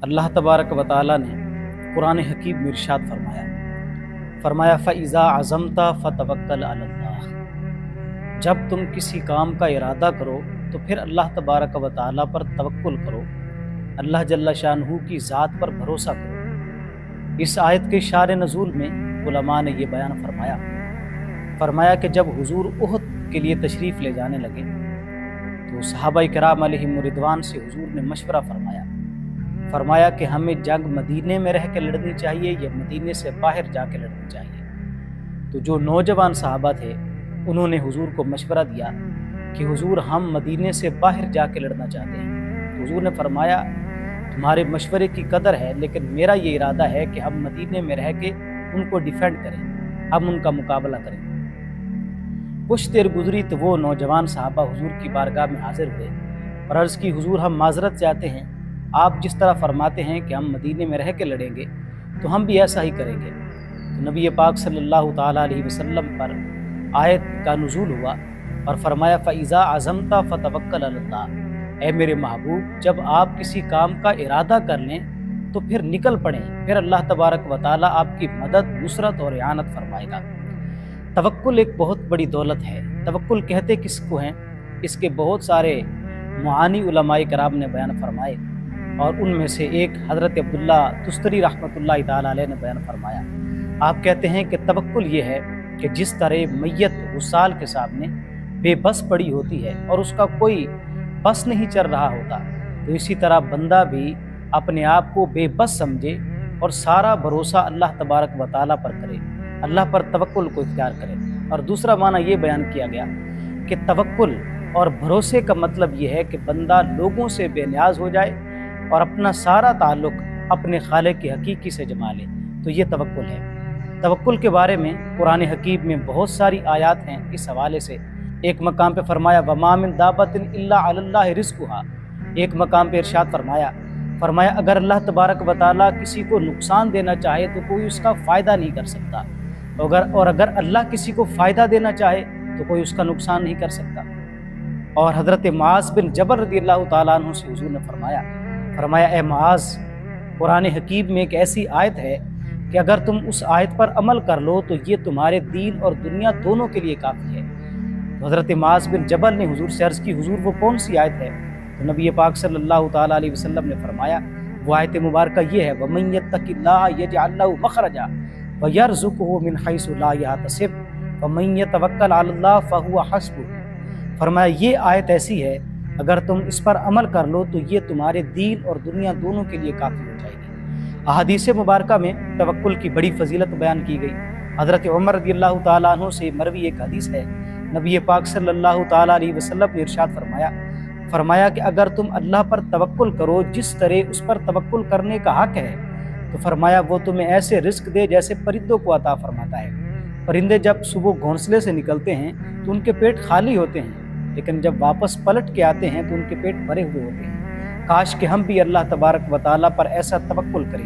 اللہ तबारक व तआला ने कुरान हकीम में इरशाद फरमाया फ़इज़ा अज़मता फ़तवक्कल अलल्लाह। जब तुम किसी काम का इरादा करो तो फिर अल्लाह तबारक व तआला पर तवक्कुल करो, अल्लाह जल्ला शानहू की ज़ात पर भरोसा करो। इस आयत के शार नज़ूल में उलमा ने ये बयान फरमाया कि जब हुजूर उहद के लिए तशरीफ़ ले जाने लगे तो सहाबा किराम अलैहिम रिदवान से हुजूर ने मशवरा फरमाया कि हमें जंग मदीने में रह के लड़नी चाहिए या मदीने से बाहर जाके लड़नी चाहिए। तो जो नौजवान सहाबा थे उन्होंने हुजूर को मशवरा दिया कि हुजूर हम मदीने से बाहर जाके लड़ना चाहते हैं। तो हुजूर ने फरमाया तुम्हारे मशवरे की कदर है, लेकिन मेरा ये इरादा है कि हम मदीने में रह के उनको डिफेंड करें, हम उनका मुकाबला करें। कुछ देर गुजरी तो वो नौजवान सहाबा हुजूर की बारगाह में हाजिर हुए और अर्ज़ की हुजूर हम माजरत चाहते हैं, आप जिस तरह फरमाते हैं कि हम मदीने में रह के लड़ेंगे तो हम भी ऐसा ही करेंगे। तो नबी पाक सल्लल्लाहु ताला अलैहि वसल्लम पर आयत का नुज़ूल हुआ और फरमाया फ़इज़ा अज़मता फ़तवक्कल अलल्लाह। ऐ मेरे महबूब, जब आप किसी काम का इरादा कर लें तो फिर निकल पड़ें, फिर अल्लाह तबारक व तआला आपकी मदद, नुसरत और इआनत फरमाएगा। तवक्कुल एक बहुत बड़ी दौलत है। तवक्कुल कहते किसको हैं, इसके बहुत सारे मुआनी उलमाए कराम ने बयान फरमाए और उनमें से एक हज़रत अब्दुल्ला तुस्तरी रहमतुल्लाहि ताला अलैह ने बयान फरमाया। आप कहते हैं कि तवक्कुल ये है कि जिस तरह मैयत गुसाल के सामने बेबस पड़ी होती है और उसका कोई बस नहीं चल रहा होता, तो इसी तरह बंदा भी अपने आप को बेबस समझे और सारा भरोसा अल्लाह तबारक व तआला पर करे, अल्लाह पर तवक्कुल को इख्तियार करे। और दूसरा माना ये बयान किया गया कि तवक्कुल और भरोसे का मतलब ये है कि बंदा लोगों से बेनियाज हो जाए और अपना सारा ताल्लुक़ अपने खालिक की हकीकी से जमा ले, तो ये तवक्कुल है। तवक्कुल के बारे में कुरान हकीम में बहुत सारी आयात हैं। इस हवाले से एक मकाम पे फरमाया वमा मिन दाबतिन इल्ला अलल्लाहि रिज़्कुहा। एक मकाम पे इरशाद फरमाया अगर अल्लाह तबारक व तआला किसी को नुकसान देना चाहे तो कोई उसका फ़ायदा नहीं कर सकता, और अगर अल्लाह किसी को फ़ायदा देना चाहे तो कोई उसका नुकसान नहीं कर सकता। और हज़रत मुआज़ बिन जबल रज़ियल्लाहु तआला अन्हु से हुज़ूर ने फरमाया ए मुआज़, कुरान हकीम में एक ऐसी आयत है कि अगर तुम उस आयत पर अमल कर लो तो ये तुम्हारे दीन और दुनिया दोनों के लिए काफ़ी है। तो हज़रत मुआज़ बिन जबल ने हुजूर से अर्ज़ की हुजूर वो कौन सी आयत है? तो नबी पाक सल्लल्लाहु ताला अलैहि वसल्लम ने फरमाया वो आयत मुबारक ये है वमन यत्तक़िल्लाह यजअल लहू मख़रजा व यरज़ुक़हु मिन हैसु ला यहतसिब वमन यतवक्कल अलल्लाह फहुवा हस्बुह। फरमाया ये आयत ऐसी है अगर तुम इस पर अमल कर लो तो ये तुम्हारे दीन और दुनिया दोनों के लिए काफ़ी हो जाएगी। अहादीस मुबारका में तवक्कुल की बड़ी फजीलत बयान की गई। हज़रत उमर रज़ियल्लाहु ताला अन्हु से मरवी एक हदीस है, नबी पाक सल्लल्लाहु ताला अलैहि वसल्लम ने इरशाद फरमाया कि अगर तुम अल्लाह पर तवक्कुल करो जिस तरह उस पर तवक्कुल करने का हक है, तो फरमाया वो तुम्हें ऐसे रिस्क दे जैसे परिंदों को अता फरमाता है। परिंदे जब सुबह घोंसले से निकलते हैं तो उनके पेट खाली होते हैं, लेकिन जब वापस पलट के आते हैं तो उनके पेट भरे हुए होते हैं। काश कि हम भी अल्लाह तबारक व तआला पर ऐसा तवक्कुल करें।